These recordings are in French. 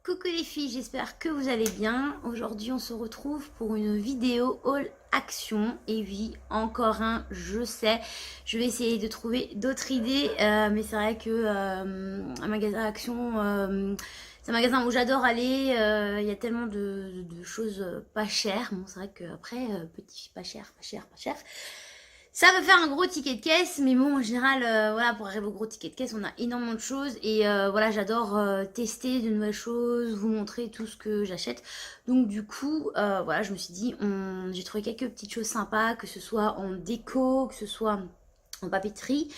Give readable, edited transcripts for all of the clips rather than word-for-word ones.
Coucou les filles, j'espère que vous allez bien. Aujourd'hui on se retrouve pour une vidéo haul action. Et oui, encore un, je sais. Je vais essayer de trouver d'autres idées. Mais c'est vrai que un magasin action, c'est un magasin où j'adore aller. Il y a tellement de choses pas chères. Bon, c'est vrai qu'après, petit, pas cher, pas cher, pas cher. Ça va faire un gros ticket de caisse, mais bon, en général, voilà, pour arriver au gros ticket de caisse, on a énormément de choses. Et voilà, j'adore tester de nouvelles choses, vous montrer tout ce que j'achète. Donc du coup, voilà, je me suis dit, j'ai trouvé quelques petites choses sympas, que ce soit en déco, que ce soit en papeterie,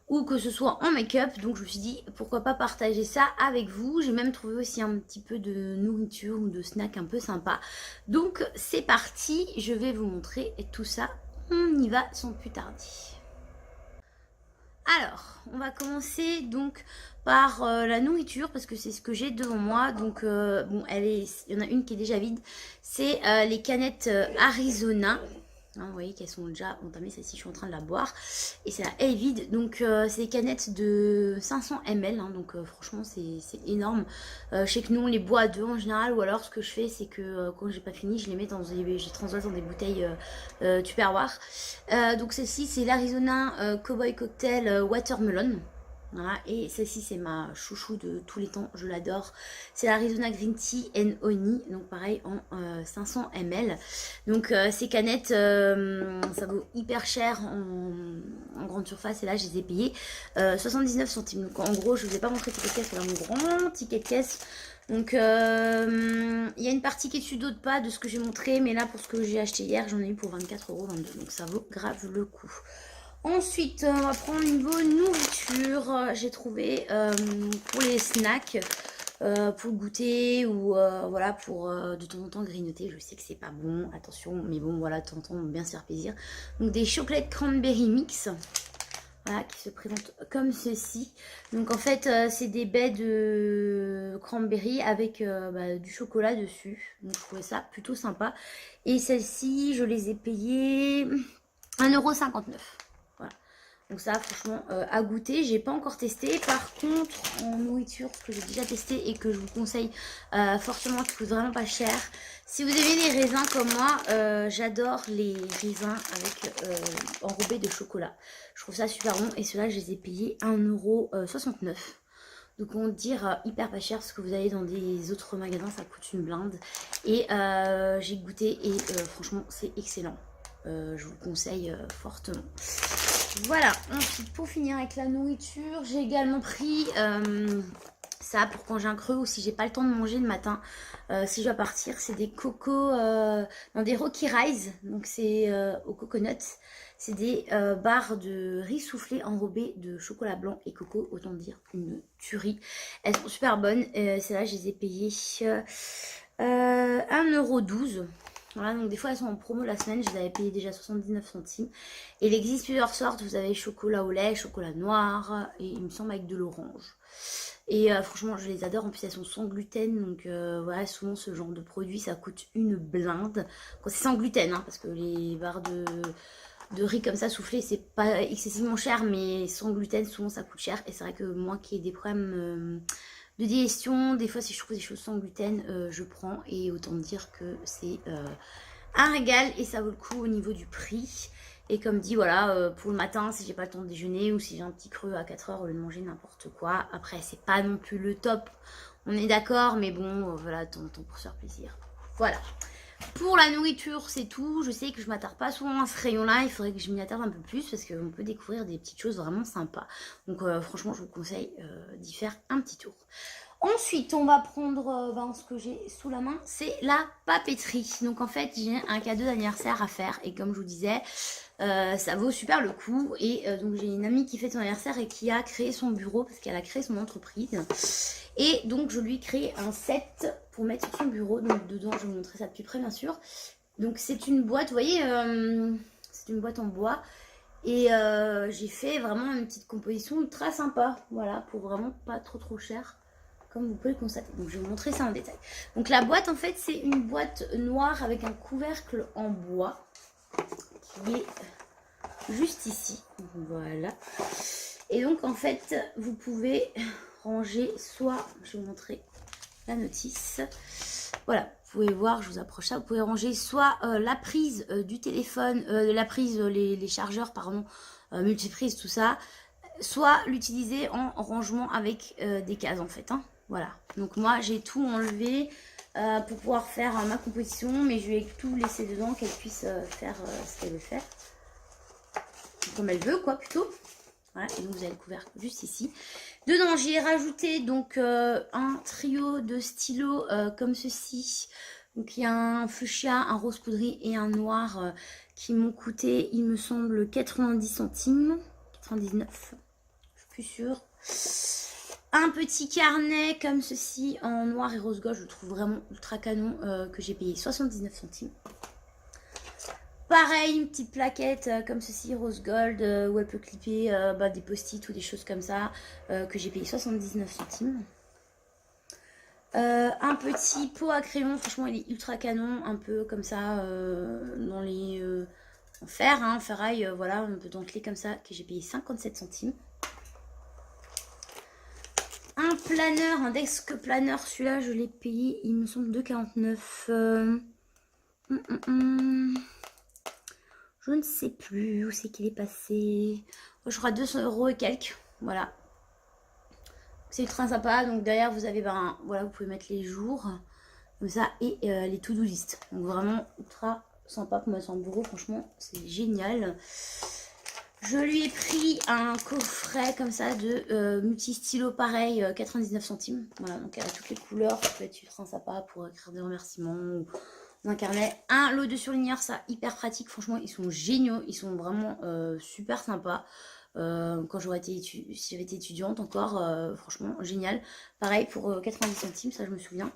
ou que ce soit en make-up. Donc je me suis dit, pourquoi pas partager ça avec vous. J'ai même trouvé aussi un petit peu de nourriture ou de snack un peu sympa. Donc c'est parti, je vais vous montrer tout ça. On y va sans plus tarder. Alors, on va commencer donc par la nourriture parce que c'est ce que j'ai devant moi. Donc, bon, il y en a une qui est déjà vide. C'est les canettes Arizona. Hein, vous voyez qu'elles sont déjà entamées. Celle-ci, je suis en train de la boire. Et c'est là, elle est vide. Donc, c'est des canettes de 500 ml. Hein, donc, franchement, c'est énorme. Je sais que nous, on les boit à deux en général. Ou alors, ce que je fais, c'est que quand j'ai pas fini, je les mets je les transvase dans des bouteilles Tupperware. Donc, celle-ci, c'est l'Arizona Cowboy Cocktail Watermelon. Voilà, et celle-ci c'est ma chouchou de tous les temps, je l'adore. C'est l'Arizona Green Tea and Honey, donc pareil en 500 ml. Donc ces canettes, ça vaut hyper cher en grande surface et là je les ai payées 79 centimes. Donc en gros je vous ai pas montré le ticket de caisse, c'est un grand ticket de caisse. Donc il y a une partie qui est dessus, d'autres pas de ce que j'ai montré, mais là pour ce que j'ai acheté hier j'en ai eu pour 24,22 €, donc ça vaut grave le coup. Ensuite, on va prendre niveau nourriture. J'ai trouvé pour les snacks, pour goûter ou voilà, pour de temps en temps grignoter. Je sais que c'est pas bon, attention, mais bon, voilà, de temps en temps, on bien se faire plaisir. Donc, des chocolates cranberry mix. Voilà, qui se présentent comme ceci. Donc en fait, c'est des baies de cranberry avec du chocolat dessus. Donc je trouvais ça plutôt sympa. Et celles-ci, je les ai payées 1,59 €. Voilà. Donc ça, franchement, à goûter. J'ai pas encore testé. Par contre, en nourriture, ce que j'ai déjà testé et que je vous conseille fortement, qui coûte vraiment pas cher. Si vous aimez les raisins comme moi, j'adore les raisins avec enrobés de chocolat. Je trouve ça super bon. Et ceux-là, je les ai payés 1,69 €. Donc on va dire hyper pas cher parce que vous allez dans des autres magasins, ça coûte une blinde. Et j'ai goûté et franchement, c'est excellent. Je vous le conseille fortement. Voilà, ensuite pour finir avec la nourriture, j'ai également pris ça pour quand j'ai un creux ou si j'ai pas le temps de manger le matin. Si je dois partir, c'est des cocos, non, des Rocky Rise, donc c'est au coconut. C'est des barres de riz soufflé enrobées de chocolat blanc et coco, autant dire une tuerie. Elles sont super bonnes, celles-là je les ai payées 1,12 €. Voilà, donc des fois elles sont en promo la semaine, je les avais payées déjà 79 centimes. Et il existe plusieurs sortes, vous avez chocolat au lait, chocolat noir, et il me semble avec de l'orange. Et franchement je les adore, en plus elles sont sans gluten, donc voilà, souvent ce genre de produit ça coûte une blinde. Quand c'est sans gluten, hein, parce que les barres de riz comme ça soufflé c'est pas excessivement cher, mais sans gluten souvent ça coûte cher. Et c'est vrai que moi qui ai des problèmes de digestion, des fois si je trouve des choses sans gluten, je prends, et autant dire que c'est un régal et ça vaut le coup au niveau du prix. Et comme dit, voilà, pour le matin, si j'ai pas le temps de déjeuner ou si j'ai un petit creux à 4 heures au lieu de manger n'importe quoi. Après, c'est pas non plus le top, on est d'accord, mais bon, voilà, de temps en temps pour se faire plaisir. Voilà. Pour la nourriture, c'est tout. Je sais que je m'attarde pas souvent à ce rayon-là. Il faudrait que je m'y attarde un peu plus parce qu'on peut découvrir des petites choses vraiment sympas. Donc franchement, je vous conseille d'y faire un petit tour. Ensuite, on va prendre ce que j'ai sous la main, c'est la papeterie. Donc en fait, j'ai un cadeau d'anniversaire à faire. Et comme je vous disais, ça vaut super le coup. Et donc j'ai une amie qui fait son anniversaire et qui a créé son bureau parce qu'elle a créé son entreprise. Et donc je lui ai créé un set pour mettre sur son bureau. Donc dedans, je vais vous montrer ça de plus près bien sûr. Donc c'est une boîte, vous voyez, c'est une boîte en bois. Et j'ai fait vraiment une petite composition ultra sympa. Voilà, pour vraiment pas trop cher, comme vous pouvez le constater. Donc je vais vous montrer ça en détail. Donc la boîte en fait c'est une boîte noire avec un couvercle en bois qui est juste ici. Voilà. Et donc en fait vous pouvez ranger soit, je vais vous montrer la notice. Voilà, vous pouvez voir, je vous approche ça. Vous pouvez ranger soit la prise du téléphone, la prise, les chargeurs, pardon, multiprise, tout ça, soit l'utiliser en rangement avec des cases en fait. Hein. Voilà, donc moi j'ai tout enlevé pour pouvoir faire ma composition, mais je vais tout laisser dedans, qu'elle puisse faire ce qu'elle veut faire. Comme elle veut, quoi, plutôt. Voilà, et donc vous avez le couvercle juste ici. Dedans, j'ai rajouté donc un trio de stylos comme ceci. Donc il y a un fuchsia, un rose poudré et un noir qui m'ont coûté, il me semble, 90 centimes. 99, je suis plus sûre. Un petit carnet comme ceci en noir et rose gold, je le trouve vraiment ultra canon, que j'ai payé 79 centimes. Pareil, une petite plaquette comme ceci, rose gold, où elle peut clipper des post-it ou des choses comme ça, que j'ai payé 79 centimes. Un petit pot à crayon, franchement il est ultra canon, un peu comme ça, dans les en fer, hein, ferraille, voilà, un peu dentelé comme ça, que j'ai payé 57 centimes. Un planeur, un desk planeur, celui-là je l'ai payé, il me semble, 2,49. Je ne sais plus où c'est qu'il est passé. Je crois 200 € et quelques. Voilà. C'est ultra sympa. Donc derrière, vous avez, voilà, vous pouvez mettre les jours. Comme ça. Et les to-do list. Donc vraiment ultra sympa pour mettre en bureau. Franchement, c'est génial. Je lui ai pris un coffret comme ça de multi-stylo pareil, 99 centimes. Voilà, donc elle a toutes les couleurs. Ça peut être ultra sympa pour écrire des remerciements ou un carnet. Un lot de surligneurs, ça hyper pratique. Franchement, ils sont géniaux. Ils sont vraiment super sympas. Quand si j'avais été étudiante encore, franchement, génial. Pareil pour 90 centimes, ça je me souviens.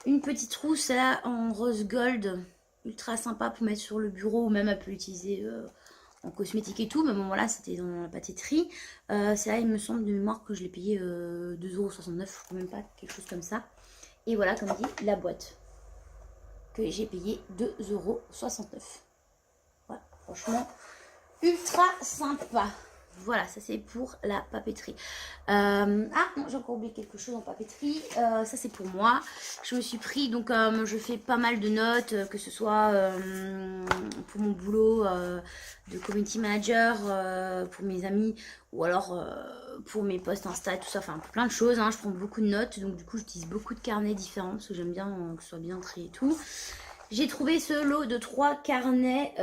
Une petite trousse là en rose gold, ultra sympa pour mettre sur le bureau ou même elle peut l'utiliser en cosmétique et tout. Mais bon, voilà, c'était dans la papeterie. C'est là, il me semble de mémoire que je l'ai payé 2,69 €, je crois même pas, quelque chose comme ça. Et voilà, comme dit, la boîte que j'ai payé 2,69 €. Voilà, franchement, ultra sympa. Voilà, ça c'est pour la papeterie. Ah non, j'ai encore oublié quelque chose en papeterie. Ça c'est pour moi. Je me suis pris, donc je fais pas mal de notes, que ce soit pour mon boulot de community manager, pour mes amis, ou alors pour mes posts Insta, tout ça, enfin plein de choses. Hein. Je prends beaucoup de notes, donc du coup j'utilise beaucoup de carnets différents, parce que j'aime bien que ce soit bien trié et tout. J'ai trouvé ce lot de 3 carnets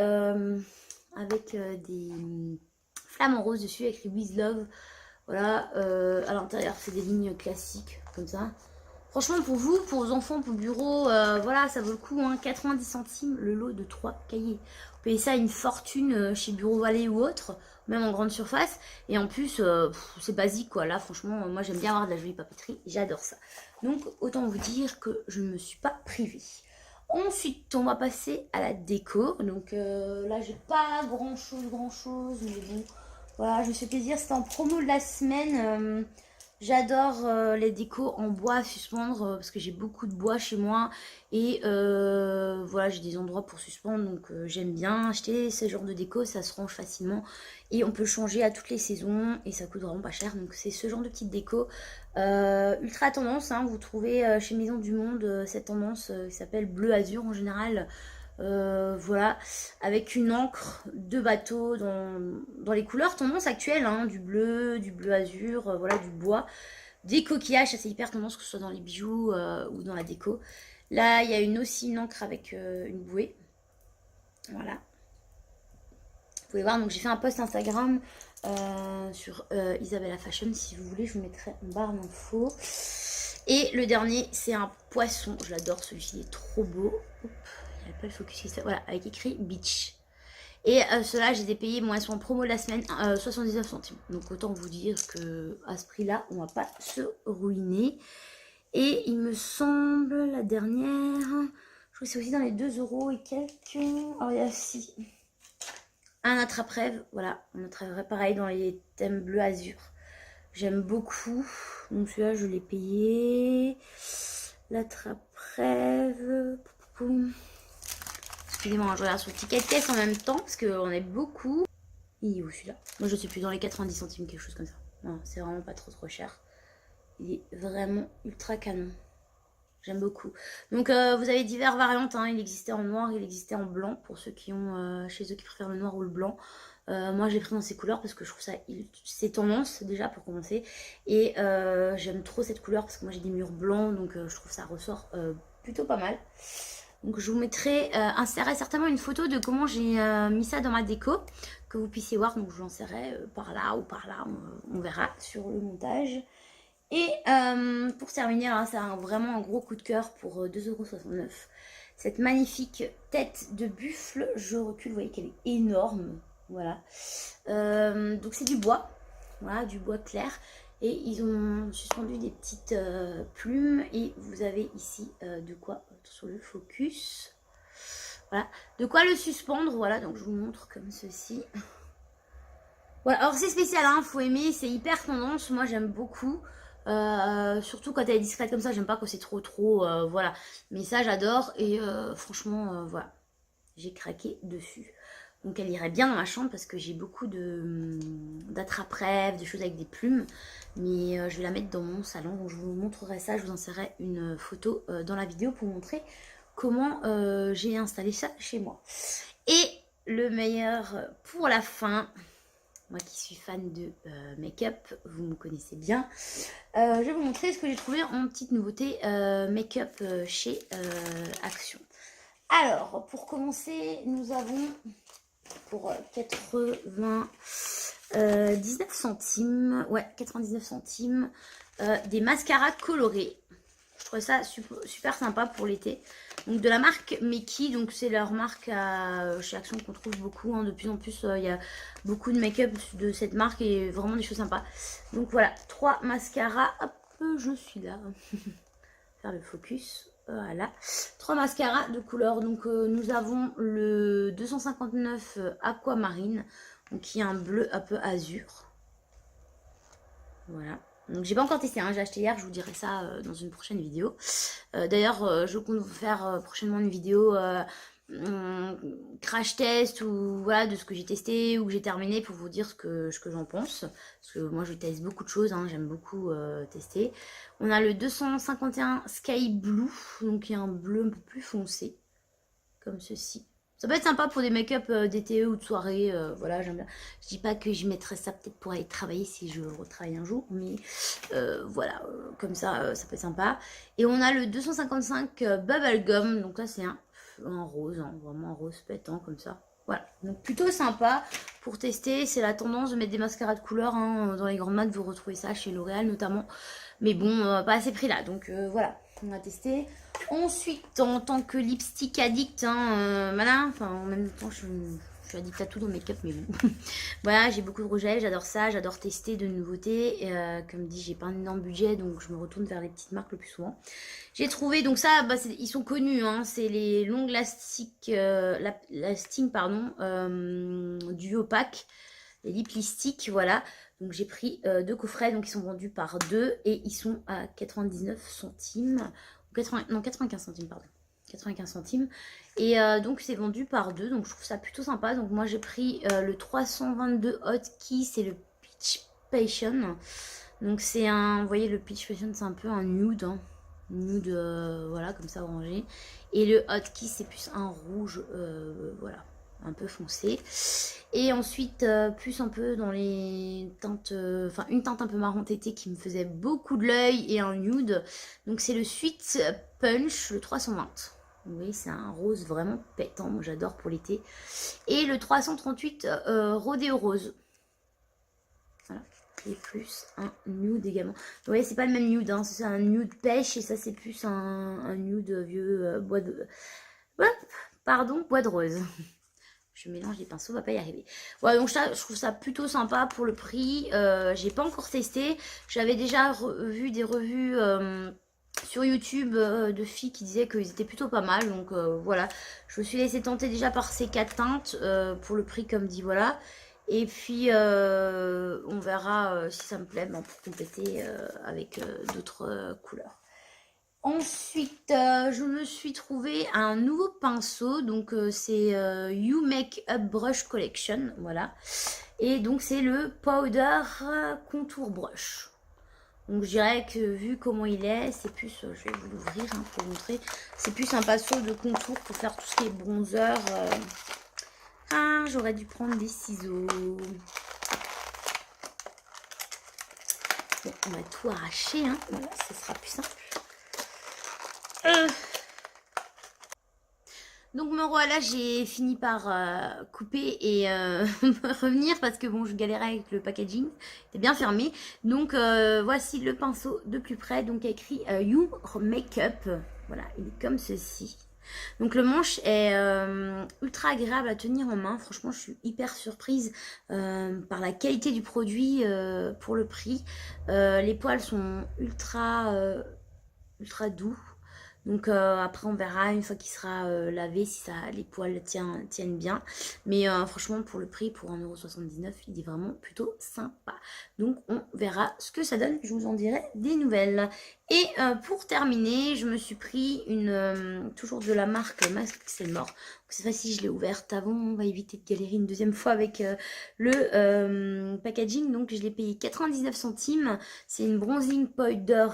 avec des flammes en rose dessus, écrit With Love. Voilà, à l'intérieur c'est des lignes classiques comme ça. Franchement, pour vous, pour vos enfants, pour le bureau, voilà, ça vaut le coup, hein, 90 centimes le lot de 3 cahiers. Vous payez ça une fortune chez Bureau Vallée ou autre, même en grande surface. Et en plus, c'est basique quoi. Là, franchement, moi j'aime bien avoir de la jolie papeterie, j'adore ça. Donc, autant vous dire que je ne me suis pas privée. Ensuite, on va passer à la déco. Donc là, j'ai pas grand chose, mais bon, voilà, je me fais plaisir. C'était en promo de la semaine. J'adore les décos en bois à suspendre parce que j'ai beaucoup de bois chez moi. Et voilà, j'ai des endroits pour suspendre. Donc j'aime bien acheter ce genre de déco. Ça se range facilement. Et on peut le changer à toutes les saisons. Et ça coûte vraiment pas cher. Donc c'est ce genre de petite déco. Ultra tendance, hein, vous trouvez chez Maison du Monde cette tendance qui s'appelle bleu azur en général. Voilà, avec une encre de bateau dans les couleurs tendance actuelles, hein, du bleu azur, voilà, du bois, des coquillages, ça c'est hyper tendance que ce soit dans les bijoux ou dans la déco. Là il y a aussi une encre avec une bouée, voilà. Vous pouvez voir, donc j'ai fait un post Instagram sur Isabella Fashion, si vous voulez je vous mettrai en barre d'infos. Et le dernier c'est un poisson, je l'adore, celui-ci est trop beau. Hop. Pas le focus qui se fait, voilà, avec écrit Beach. Et ceux-là, j'ai payé, bon, elles sont en promo de la semaine, 79 centimes. Donc autant vous dire que à ce prix-là, on va pas se ruiner. Et il me semble, la dernière, je crois que c'est aussi dans les 2 € et quelques. Oh, il y a aussi un attrape-rêve, voilà, un attrape-rêve pareil dans les thèmes bleu azur. J'aime beaucoup. Donc celui-là, je l'ai payé. L'attrape-rêve. Excusez-moi, je regarde sur le ticket de caisse en même temps parce qu'on est beaucoup. Il est où celui-là? Moi je sais plus, dans les 90 centimes, quelque chose comme ça. Non, c'est vraiment pas trop cher. Il est vraiment ultra canon. J'aime beaucoup. Donc vous avez divers variantes, hein. Il existait en noir, il existait en blanc, pour ceux qui ont chez eux qui préfèrent le noir ou le blanc. Moi j'ai pris dans ces couleurs parce que je trouve ça, c'est tendance déjà pour commencer. Et j'aime trop cette couleur parce que moi j'ai des murs blancs, donc je trouve ça ressort plutôt pas mal. Donc je vous mettrai, insérerai certainement une photo de comment j'ai mis ça dans ma déco, que vous puissiez voir. Donc je l'insérerai par là ou par là, on verra sur le montage. Et pour terminer, là, c'est vraiment un gros coup de cœur pour 2,69 €. Cette magnifique tête de buffle, je recule, vous voyez qu'elle est énorme. Voilà. Donc c'est du bois, voilà, du bois clair. Et ils ont suspendu des petites plumes. Et vous avez ici de quoi, sur le focus. Voilà, de quoi le suspendre. Voilà, donc je vous montre comme ceci. Voilà, alors c'est spécial, hein, faut aimer, c'est hyper tendance. Moi j'aime beaucoup. Surtout quand elle est discrète comme ça, j'aime pas quand c'est trop voilà. Mais ça j'adore et franchement voilà, j'ai craqué dessus. Donc elle irait bien dans ma chambre parce que j'ai beaucoup d'attrape-rêves, de choses avec des plumes. Mais je vais la mettre dans mon salon, donc je vous montrerai ça, je vous insérerai une photo dans la vidéo pour montrer comment j'ai installé ça chez moi. Et le meilleur pour la fin. Moi qui suis fan de make-up, vous me connaissez bien. Je vais vous montrer ce que j'ai trouvé en petite nouveauté make-up chez Action. Alors, pour commencer, nous avons pour 99 centimes, ouais, 99 centimes, des mascaras colorés. Je trouve ça super sympa pour l'été. Donc de la marque Meki, donc c'est leur marque chez Action qu'on trouve beaucoup. Hein. De plus en plus, il y a beaucoup de make-up de cette marque et vraiment des choses sympas. Donc voilà, 3 mascaras. Hop, je suis là. Faire le focus. Voilà. 3 mascaras de couleur. Donc nous avons le 259 Aquamarine, donc qui est un bleu un peu azur. Voilà. Donc j'ai pas encore testé, hein, j'ai acheté hier, je vous dirai ça dans une prochaine vidéo. D'ailleurs, je compte vous faire prochainement une vidéo crash test ou voilà de ce que j'ai testé ou que j'ai terminé pour vous dire ce que j'en pense. Parce que moi je teste beaucoup de choses, hein, j'aime beaucoup tester. On a le 251 Sky Blue, donc il y a un bleu un peu plus foncé, comme ceci. Ça peut être sympa pour des make-up d'été ou de soirée, voilà, j'aime bien. Je dis pas que je mettrais ça peut-être pour aller travailler si je retravaille un jour, mais voilà, comme ça, ça peut être sympa. Et on a le 255 Bubblegum, donc là c'est un rose, hein, vraiment un rose pétant comme ça. Voilà, donc plutôt sympa pour tester, c'est la tendance de mettre des mascaras de couleur, hein, dans les grandes maths, vous retrouvez ça chez L'Oréal notamment. Mais bon, pas à ces prix-là, donc voilà, on a testé. Ensuite, en tant que lipstick addict, hein, voilà, enfin en même temps je suis addict à tout dans le make-up, mais bon. Voilà, j'ai beaucoup de rouge à lèvres, j'adore ça, j'adore tester de nouveautés. Comme dit, j'ai pas un énorme budget, donc je me retourne vers les petites marques le plus souvent. J'ai trouvé, donc ça, bah, ils sont connus, hein, c'est les longs lasting, pardon, du opaque, les lip lipsticks, voilà. Donc j'ai pris 2 coffrets, donc ils sont vendus par 2 et ils sont à 99 centimes. 95 centimes, pardon. 95 centimes. Et donc c'est vendu par 2, donc je trouve ça plutôt sympa. Donc moi j'ai pris le 322 Hot Key, c'est le Peach Passion. Donc c'est un, vous voyez le Peach Passion c'est un peu un nude, hein. Nude, voilà, comme ça orangé. Et le Hot Key c'est plus un rouge, voilà, un peu foncé. Et ensuite plus un peu dans les teintes, enfin une teinte un peu marron tété qui me faisait beaucoup de l'œil et un nude. Donc c'est le Sweet Punch, le 320. Vous voyez, c'est un rose vraiment pétant, moi j'adore pour l'été. Et le 338 Rodeo Rose. Voilà. Et plus un nude également. Vous voyez, c'est pas le même nude, hein. C'est un nude pêche et ça c'est plus un nude vieux bois de... Pardon, bois de rose. Je mélange les pinceaux, on va pas y arriver. Voilà, donc je trouve ça plutôt sympa pour le prix. J'ai pas encore testé. J'avais déjà vu des revues sur YouTube de filles qui disaient qu'ils étaient plutôt pas mal. Donc voilà, je me suis laissée tenter déjà par ces 4 teintes pour le prix comme dit, voilà. Et puis on verra si ça me plaît pour compléter avec d'autres couleurs. Ensuite, je me suis trouvé un nouveau pinceau, donc c'est You Make Up Brush Collection, voilà. Et donc c'est le Powder Contour Brush. Donc je dirais que vu comment il est, c'est plus, je vais vous l'ouvrir hein, pour vous montrer, c'est plus un pinceau de contour pour faire tout ce qui est bronzer. Ah, j'aurais dû prendre des ciseaux. Bon, on va tout arracher, hein. Voilà, ce sera plus simple. Donc me voilà, j'ai fini par couper et revenir parce que bon, je galérais avec le packaging, c'était bien fermé. Donc voici le pinceau de plus près, donc écrit You Makeup. Voilà, il est comme ceci. Donc le manche est ultra agréable à tenir en main. Franchement, je suis hyper surprise par la qualité du produit pour le prix. Les poils sont ultra doux. Donc après on verra une fois qu'il sera lavé si ça, les poils tiennent bien. Mais franchement pour le prix, pour 1,79 €, il est vraiment plutôt sympa. Donc on verra ce que ça donne, je vous en dirai des nouvelles. Et pour terminer, je me suis pris une toujours de la marque Max & More. Cette fois-ci je l'ai ouverte avant, on va éviter de galérer une deuxième fois avec le packaging. Donc je l'ai payé 99 centimes. C'est une bronzing powder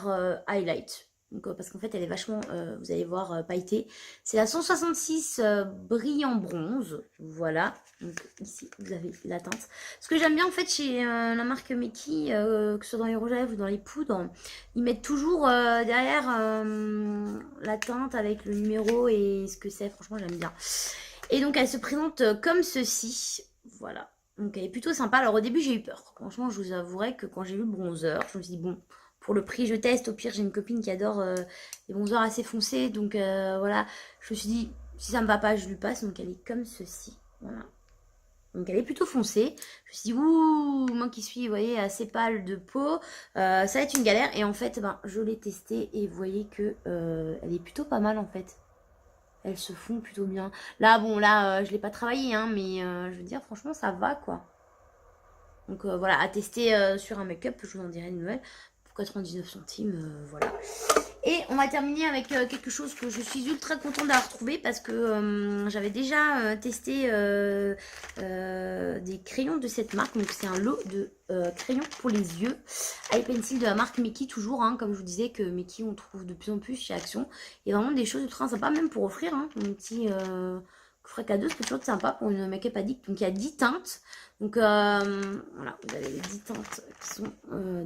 highlight. Donc, parce qu'en fait elle est vachement, vous allez voir, pailletée. C'est la 166 brillant bronze. Voilà. Donc ici vous avez la teinte. Ce que j'aime bien en fait chez la marque Meki, que ce soit dans les rouges à lèvres ou dans les poudres, ils mettent toujours derrière la teinte avec le numéro et ce que c'est. Franchement j'aime bien. Et donc elle se présente comme ceci. Voilà. Donc elle est plutôt sympa. Alors au début j'ai eu peur. Franchement je vous avouerai que quand j'ai vu le bronzer, je me suis dit bon, pour le prix je teste. Au pire j'ai une copine qui adore les bronzers assez foncés. Donc voilà, je me suis dit si ça me va pas je lui passe. Donc elle est comme ceci. Voilà. Donc elle est plutôt foncée. Je me suis dit ouh, moi qui suis, vous voyez, assez pâle de peau, ça va être une galère. Et en fait ben, je l'ai testée et vous voyez que elle est plutôt pas mal en fait. Elles se font plutôt bien. Là bon là je l'ai pas travaillé hein, mais je veux dire franchement ça va quoi. Donc voilà, à tester sur un make-up, je vous en dirai une nouvelle. Pour 99 centimes, voilà. Et on va terminer avec quelque chose que je suis ultra contente d'avoir trouvé parce que j'avais déjà testé des crayons de cette marque. Donc c'est un lot de crayons pour les yeux. Eye Pencil de la marque Meki toujours. Hein, comme je vous disais que Meki on trouve de plus en plus chez Action. Il y a vraiment des choses ultra sympas même pour offrir. Hein, un petit coffret cadeau, c'est toujours sympa pour une make-up addict. Donc il y a 10 teintes. Donc voilà, vous avez les 10 teintes qui sont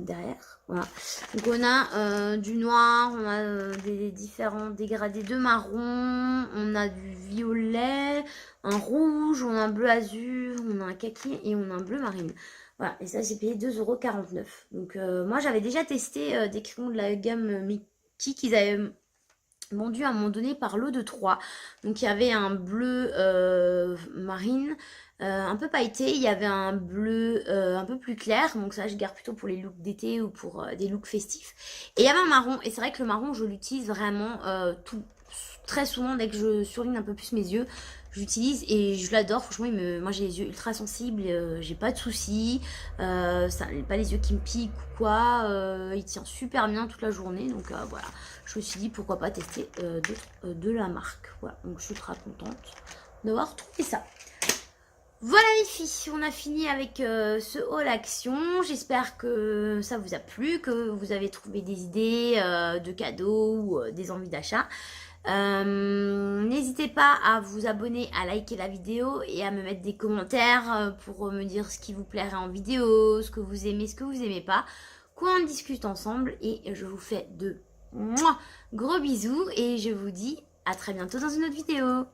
derrière. Voilà. Donc on a du noir, on a des différents dégradés de marron, on a du violet, un rouge, on a un bleu azur, on a un kaki et on a un bleu marine. Voilà, et ça j'ai payé 2,49 €. Donc moi j'avais déjà testé des crayons de la gamme Miki qu'ils avaient vendu à un moment donné par lot de 3. Donc il y avait un bleu marine, un peu pailleté, il y avait un bleu un peu plus clair, donc ça je garde plutôt pour les looks d'été ou pour des looks festifs. Et il y avait un marron, et c'est vrai que le marron je l'utilise vraiment très souvent dès que je surligne un peu plus mes yeux. J'utilise et je l'adore, franchement moi j'ai les yeux ultra sensibles, j'ai pas de soucis, ça pas les yeux qui me piquent ou quoi, il tient super bien toute la journée, donc voilà, je me suis dit pourquoi pas tester d'autres de la marque. Voilà, donc je suis très contente d'avoir trouvé ça. Voilà les filles, on a fini avec ce haul action. J'espère que ça vous a plu, que vous avez trouvé des idées de cadeaux ou des envies d'achat. N'hésitez pas à vous abonner, à liker la vidéo et à me mettre des commentaires pour me dire ce qui vous plairait en vidéo, ce que vous aimez, ce que vous aimez pas. Qu'on en discute ensemble et je vous fais de gros bisous et je vous dis à très bientôt dans une autre vidéo.